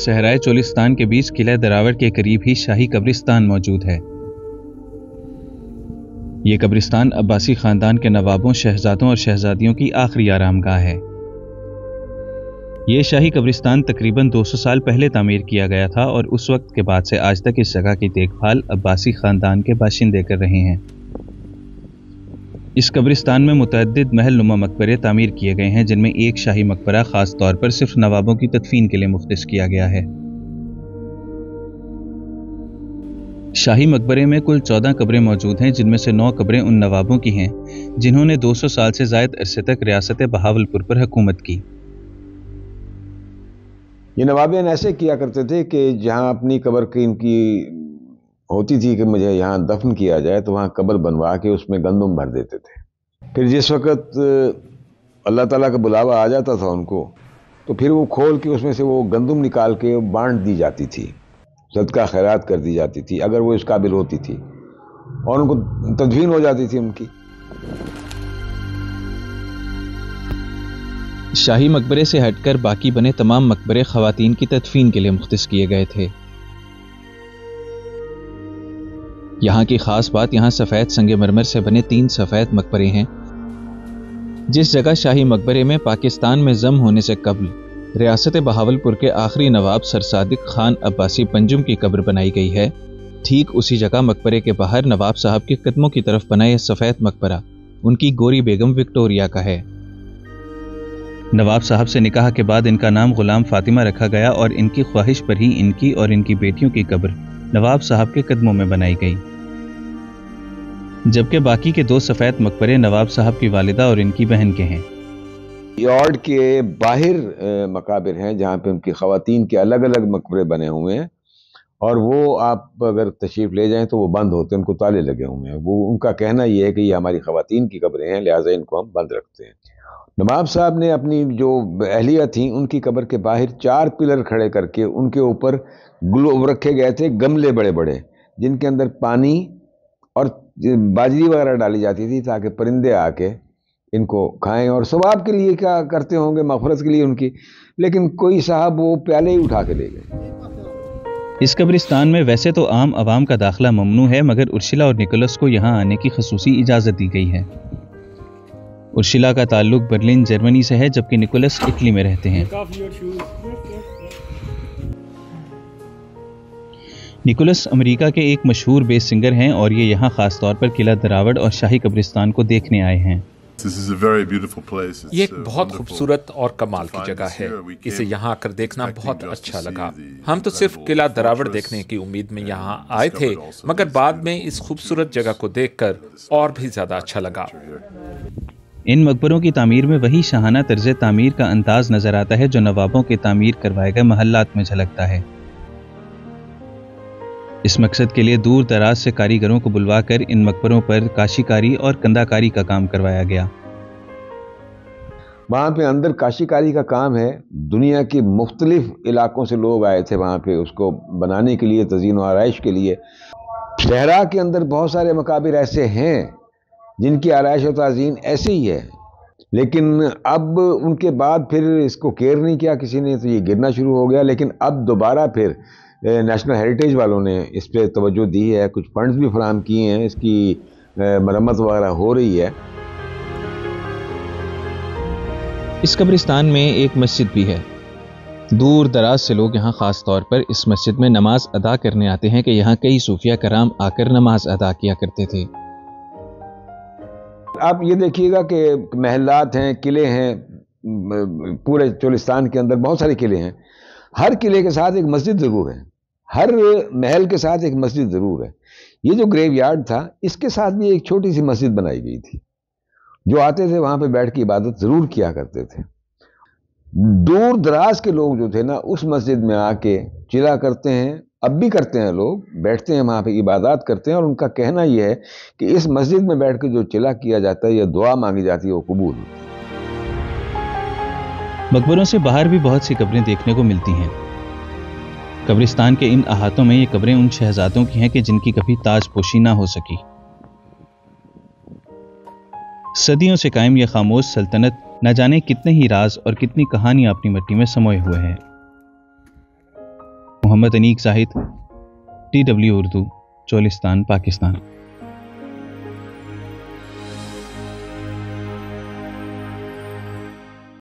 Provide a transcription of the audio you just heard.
صحرائے چولستان کے بیچ قلعہ دراوڑ کے قریب ہی شاہی قبرستان موجود ہے۔ یہ قبرستان عباسی خاندان کے نوابوں، شہزادوں اور شہزادیوں کی آخری آرام گاہ ہے۔ یہ شاہی قبرستان تقریباً 200 سال پہلے تعمیر کیا گیا تھا اور اس وقت کے بعد سے آج تک اس جگہ کی دیکھ بھال عباسی خاندان کے باشندے کر رہے ہیں۔ اس قبرستان میں متعدد محل نما مقبرے تعمیر کیے گئے ہیں، جن میں ایک شاہی مقبرہ خاص طور پر صرف نوابوں کی تدفین کے لیے مختص کیا گیا ہے۔ شاہی مقبرے میں کل 14 قبریں موجود ہیں، جن میں سے 9 قبریں ان نوابوں کی ہیں جنہوں نے 200 سال سے زائد عرصے تک ریاست بہاولپور پر حکومت کی۔ یہ نوابین ایسے کیا کرتے تھے کہ جہاں اپنی قبر کی ان کی ہوتی تھی کہ مجھے یہاں دفن کیا جائے تو وہاں قبر بنوا کے اس میں گندم بھر دیتے تھے۔ پھر جس وقت اللہ تعالیٰ کا بلاوا آ جاتا تھا ان کو، تو پھر وہ کھول کے اس میں سے وہ گندم نکال کے بانٹ دی جاتی تھی، صدقہ خیرات کر دی جاتی تھی اگر وہ اس قابل ہوتی تھی، اور ان کو تدفین ہو جاتی تھی ان کی۔ شاہی مقبرے سے ہٹ کر باقی بنے تمام مقبرے خواتین کی تدفین کے لیے مختص کیے گئے تھے۔ یہاں کی خاص بات، یہاں سفید سنگ مرمر سے بنے 3 سفید مقبرے ہیں۔ جس جگہ شاہی مقبرے میں پاکستان میں ضم ہونے سے قبل ریاست بہاولپور کے آخری نواب سر صادق خان عباسی پنجم کی قبر بنائی گئی ہے، ٹھیک اسی جگہ مقبرے کے باہر نواب صاحب کے قدموں کی طرف بنا یہ سفید مقبرہ ان کی گوری بیگم وکٹوریا کا ہے۔ نواب صاحب سے نکاح کے بعد ان کا نام غلام فاطمہ رکھا گیا اور ان کی خواہش پر ہی ان کی اور ان کی بیٹیوں کی قبر نواب صاحب کے قدموں میں بنائی گئی، جبکہ باقی کے 2 سفید مقبرے نواب صاحب کی والدہ اور ان کی بہن کے ہیں۔ یارڈ کے باہر مقابر ہیں جہاں پہ ان کی خواتین کے الگ الگ مقبرے بنے ہوئے ہیں، اور وہ آپ اگر تشریف لے جائیں تو وہ بند ہوتے ہیں، ان کو تالے لگے ہوئے ہیں۔ وہ ان کا کہنا یہ ہے کہ یہ ہماری خواتین کی قبریں ہیں، لہٰذا ان کو ہم بند رکھتے ہیں۔ نواب صاحب نے اپنی جو اہلیہ تھیں ان کی قبر کے باہر 4 پلر کھڑے کر کے ان کے اوپر گلوب رکھے گئے تھے، گملے بڑے بڑے جن کے اندر پانی اور باجری وغیرہ ڈالی جاتی تھی تاکہ پرندے آ کے ان کو کھائیں، اور ثواب کے لیے کیا کرتے ہوں گے، مغفرت کے لیے ان کی، لیکن کوئی صاحب وہ پیالے ہی اٹھا کے لے گئے۔ اس قبرستان میں ویسے تو عام عوام کا داخلہ ممنوع ہے، مگر ارشیلا اور نکولس کو یہاں آنے کی خصوصی اجازت دی گئی ہے۔ ارشیلا کا تعلق برلن جرمنی سے ہے، جبکہ نکولس اٹلی میں رہتے ہیں۔ نکولس امریکہ کے ایک مشہور بیس سنگر ہیں اور یہ یہاں خاص طور پر قلعہ دراوڑ اور شاہی قبرستان کو دیکھنے آئے ہیں۔ یہ ایک بہت خوبصورت اور کمال کی جگہ ہے، اسے یہاں آ کر دیکھنا بہت اچھا لگا۔ ہم تو صرف قلعہ دراوڑ دیکھنے کی امید میں یہاں آئے تھے، مگر بعد میں اس خوبصورت جگہ کو دیکھ کر اور بھی زیادہ اچھا لگا۔ ان مقبروں کی تعمیر میں وہی شاہانہ طرز تعمیر کا انداز نظر آتا ہے جو نوابوں کے تعمیر کروائے گئے محلات میں جھلکتا ہے۔ اس مقصد کے لیے دور دراز سے کاریگروں کو بلوا کر ان مقبروں پر کاشی کاری اور کندہ کاری کا کام کروایا گیا۔ وہاں پہ اندر کاشی کاری کا کام ہے، دنیا کے مختلف علاقوں سے لوگ آئے تھے وہاں پہ اس کو بنانے کے لیے، تزئین و آرائش کے لیے۔ صحرا کے اندر بہت سارے مقابر ایسے ہیں جن کی آرائش و تعظیم ایسے ہی ہے، لیکن اب ان کے بعد پھر اس کو کیئر نہیں کیا کسی نے، تو یہ گرنا شروع ہو گیا۔ لیکن اب دوبارہ پھر نیشنل ہیریٹیج والوں نے اس پہ توجہ دی ہے، کچھ فنڈز بھی فراہم کیے ہیں، اس کی مرمت وغیرہ ہو رہی ہے۔ اس قبرستان میں ایک مسجد بھی ہے۔ دور دراز سے لوگ یہاں خاص طور پر اس مسجد میں نماز ادا کرنے آتے ہیں کہ یہاں کئی صوفیہ کرام آ کر نماز ادا کیا کرتے تھے۔ آپ یہ دیکھیے گا کہ محلات ہیں، قلعے ہیں، پورے چولستان کے اندر بہت سارے قلعے ہیں، ہر قلعے کے ساتھ ایک مسجد ضرور ہے، ہر محل کے ساتھ ایک مسجد ضرور ہے۔ یہ جو گریو یارڈ تھا اس کے ساتھ بھی ایک چھوٹی سی مسجد بنائی گئی تھی، جو آتے تھے وہاں پہ بیٹھ کے عبادت ضرور کیا کرتے تھے۔ دور دراز کے لوگ جو تھے نا اس مسجد میں آ کے چلا کرتے ہیں، اب بھی کرتے ہیں، لوگ بیٹھتے ہیں وہاں پہ عبادات کرتے ہیں، اور ان کا کہنا یہ ہے کہ اس مسجد میں بیٹھ کے جو چلا کیا جاتا ہے یا دعا مانگی جاتی ہے وہ قبول ہوتی ہے۔ مقبروں سے باہر بھی بہت سی قبریں دیکھنے کو ملتی ہیں۔ قبرستان کے ان احاطوں میں یہ قبریں ان شہزادوں کی ہیں کہ جن کی کبھی تاج پوشی نہ ہو سکی۔ صدیوں سے قائم یہ خاموش سلطنت نہ جانے کتنے ہی راز اور کتنی کہانیاں اپنی مٹی میں سموئے ہوئے ہیں۔ محمد انیق زاہد، DW اردو، چولستان، پاکستان.